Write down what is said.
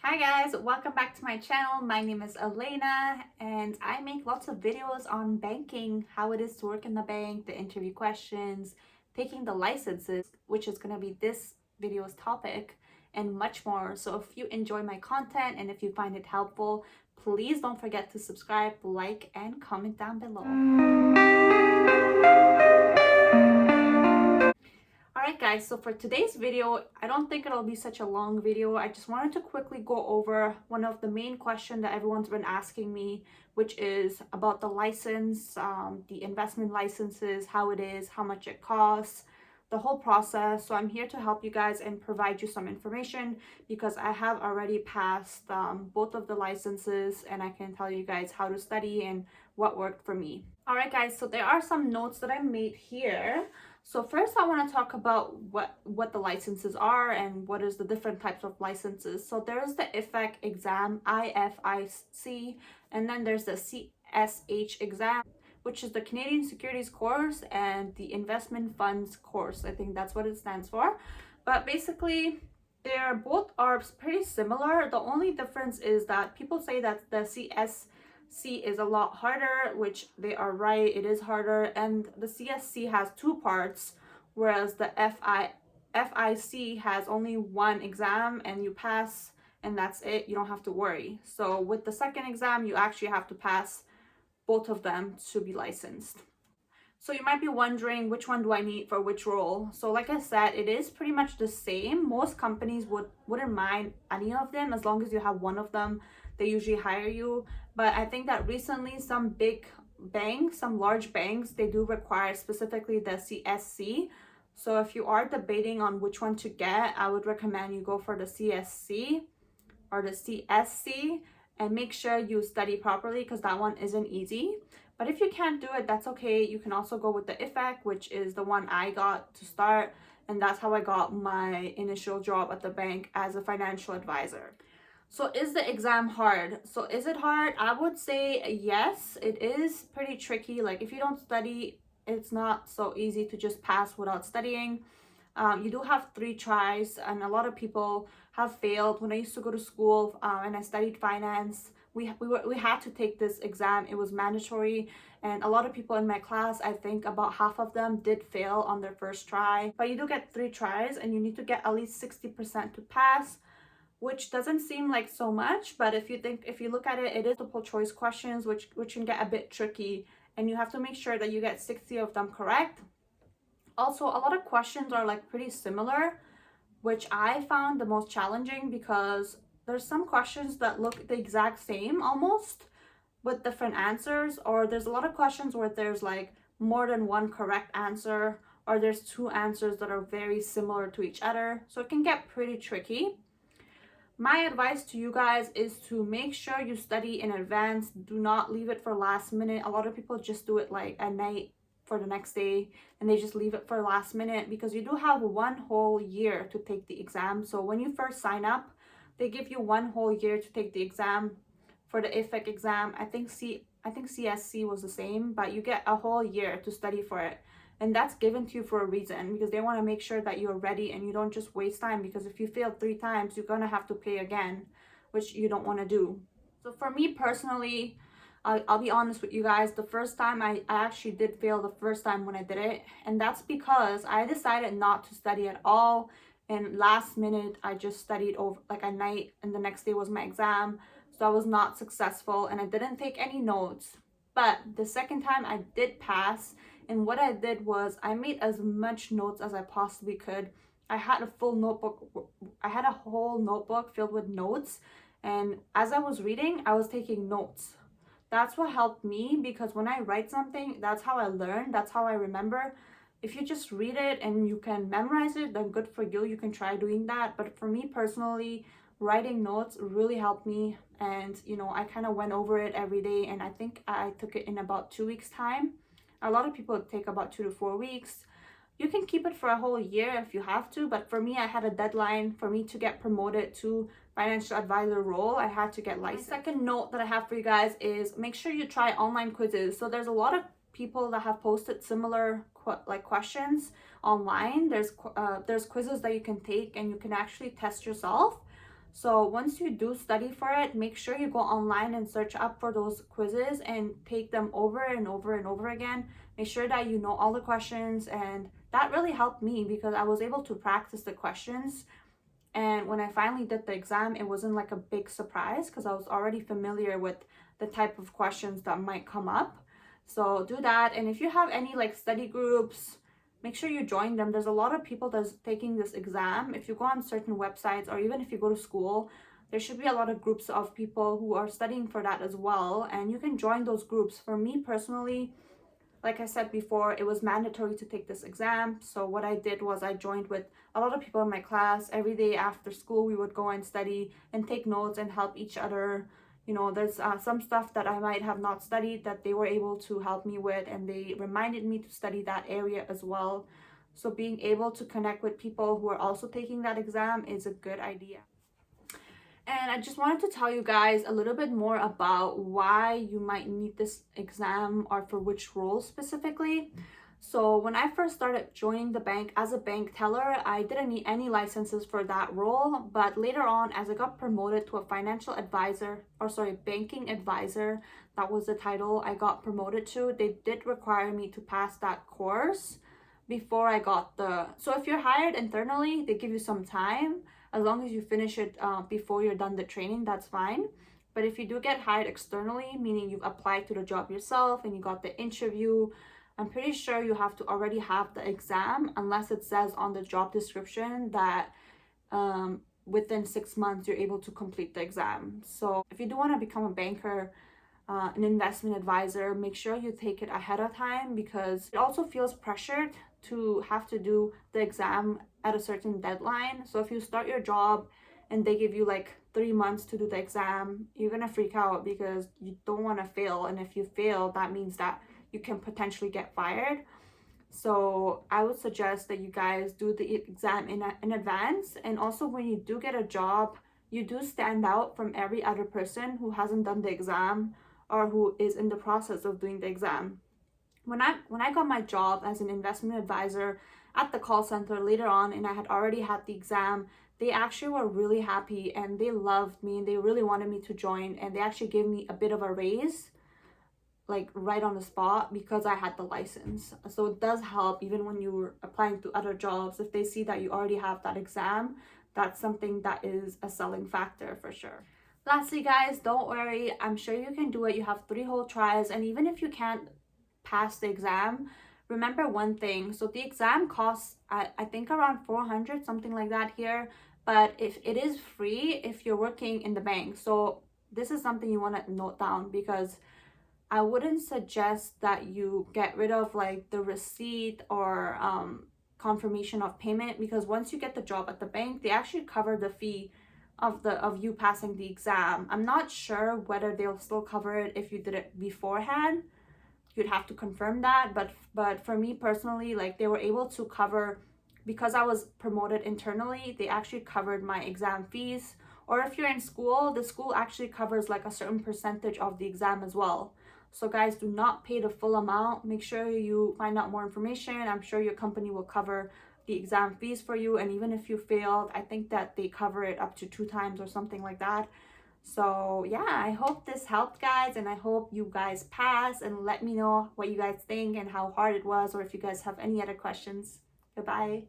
Hi guys, welcome back to my channel. My name is Elena and I make lots of videos on banking, how it is to work in the bank, the interview questions, taking the licenses, which is going to be this video's topic, and much more. So if you enjoy my content and if you find it helpful, please don't forget to subscribe, like, and comment down below. Alright guys, so for today's video, I don't think it'll be such a long video. I just wanted to quickly go over one of the main questions that everyone's been asking me, which is about the license, the investment licenses, how it is, how much it costs, the whole process. So I'm here to help you guys and provide you some information because I have already passed both of the licenses and I can tell you guys how to study and what worked for me. Alright guys, so there are some notes that I made here. So first I want to talk about what the licenses are and what is the different types of licenses. So there's the IFEC exam, IFIC, and then there's the CSH exam, which is the Canadian Securities course and the Investment Funds course. I think that's what it stands for. But basically, they're both are pretty similar. The only difference is that people say that the CSC is a lot harder, which they are right, it is harder, and the CSC has two parts, whereas the FIC has only one exam and you pass and that's it, you don't have to worry. So with the second exam, you actually have to pass both of them to be licensed. So you might be wondering, which one do I need for which role? So like I said, it is pretty much the same. Most companies wouldn't mind any of them as long as you have one of them. They usually hire you. But I think that recently some big banks, some large banks, they do require specifically the CSC. So if you are debating on which one to get, I would recommend you go for the CSC or the CSC and make sure you study properly because that one isn't easy. But if you can't do it, that's okay. You can also go with the IFEC, which is the one I got to start. And that's how I got my initial job at the bank as a financial advisor. So is the exam hard? So is it hard? I would say yes, it is pretty tricky. Like if you don't study, it's not so easy to just pass without studying. You do have 3 tries, and a lot of people have failed. When I used to go to school and I studied finance, we had to take this exam. It was mandatory, and a lot of people in my class, I think about half of them did fail on their first try. But you do get 3 tries, and you need to get at least 60% to pass, which doesn't seem like so much. But if you look at it, it is multiple choice questions, which can get a bit tricky, and you have to make sure that you get 60 of them correct. Also, a lot of questions are like pretty similar, which I found the most challenging because there's some questions that look the exact same almost with different answers, or there's a lot of questions where there's like more than one correct answer, or there's 2 answers that are very similar to each other. So it can get pretty tricky. My advice to you guys is to make sure you study in advance. Do not leave it for last minute. A lot of people just do it like at night for the next day and they just leave it for last minute, because you do have 1 whole year to take the exam. So when you first sign up, they give you 1 whole year to take the exam. For the IFEC exam, I think CSC was the same, but you get a whole year to study for it. And that's given to you for a reason, because they want to make sure that you're ready and you don't just waste time, because if you fail 3 times, you're going to have to pay again, which you don't want to do. So for me personally, I'll be honest with you guys, the first time I actually did fail the first time when I did it. And that's because I decided not to study at all. And last minute, I just studied over like at night, and the next day was my exam. So I was not successful and I didn't take any notes. But the second time I did pass, and what I did was I made as much notes as I possibly could. I had a full notebook. I had a whole notebook filled with notes. And as I was reading, I was taking notes. That's what helped me, because when I write something, that's how I learn. That's how I remember. If you just read it and you can memorize it, then good for you. You can try doing that. But for me personally, writing notes really helped me. And, I kind of went over it every day. And I think I took it in about 2 weeks' time. A lot of people take about 2 to 4 weeks. You can keep it for a whole year if you have to, but for me, I had a deadline for me to get promoted to financial advisor role. I had to get licensed. Second note that I have for you guys is make sure you try online quizzes. So there's a lot of people that have posted similar questions online. There's quizzes that you can take and you can actually test yourself. So once you do study for it, make sure you go online and search up for those quizzes and take them over and over and over again. Make sure that you know all the questions, and that really helped me because I was able to practice the questions. And when I finally did the exam, it wasn't like a big surprise because I was already familiar with the type of questions that might come up. So do that. And if you have any like study groups, make sure you join them. There's a lot of people that's taking this exam. If you go on certain websites or even if you go to school, there should be a lot of groups of people who are studying for that as well. And you can join those groups. For me personally, like I said before, it was mandatory to take this exam. So what I did was I joined with a lot of people in my class. Every day after school, we would go and study and take notes and help each other. You know, there's some stuff that I might have not studied that they were able to help me with, and they reminded me to study that area as well. So being able to connect with people who are also taking that exam is a good idea. And I just wanted to tell you guys a little bit more about why you might need this exam or for which role specifically. So when I first started joining the bank as a bank teller, I didn't need any licenses for that role. But later on, as I got promoted to a financial advisor, or sorry, banking advisor, that was the title I got promoted to, they did require me to pass that course before I got the... So if you're hired internally, they give you some time. As long as you finish it before you're done the training, that's fine. But if you do get hired externally, meaning you've applied to the job yourself and you got the interview, I'm pretty sure you have to already have the exam, unless it says on the job description that within 6 months you're able to complete the exam. So if you do want to become a banker, an investment advisor, make sure you take it ahead of time, because it also feels pressured to have to do the exam at a certain deadline. So if you start your job and they give you like 3 months to do the exam, you're gonna freak out because you don't want to fail. And if you fail, that means that you can potentially get fired. So I would suggest that you guys do the exam in advance. And also when you do get a job, you do stand out from every other person who hasn't done the exam or who is in the process of doing the exam. When I got my job as an investment advisor at the call center later on, and I had already had the exam, they actually were really happy and they loved me and they really wanted me to join, and they actually gave me a bit of a raise, like right on the spot, because I had the license. So it does help even when you're applying to other jobs. If they see that you already have that exam, that's something that is a selling factor for sure. Lastly, guys, don't worry. I'm sure you can do it. You have 3 whole tries, and even if you can't pass the exam, remember one thing. So the exam costs, I think around 400, something like that here. But if it is free if you're working in the bank. So this is something you want to note down, because I wouldn't suggest that you get rid of like the receipt or confirmation of payment, because once you get the job at the bank, they actually cover the fee of you passing the exam. I'm not sure whether they'll still cover it if you did it beforehand. You'd have to confirm that, but for me personally, like, they were able to cover, because I was promoted internally, they actually covered my exam fees. Or if you're in school, the school actually covers like a certain percentage of the exam as well. So guys, do not pay the full amount. Make sure you find out more information. I'm sure your company will cover the exam fees for you, and even if you failed, I think that they cover it up to 2 times or something like that. So yeah, I hope this helped, guys, and I hope you guys pass, and let me know what you guys think and how hard it was, or if you guys have any other questions. Goodbye.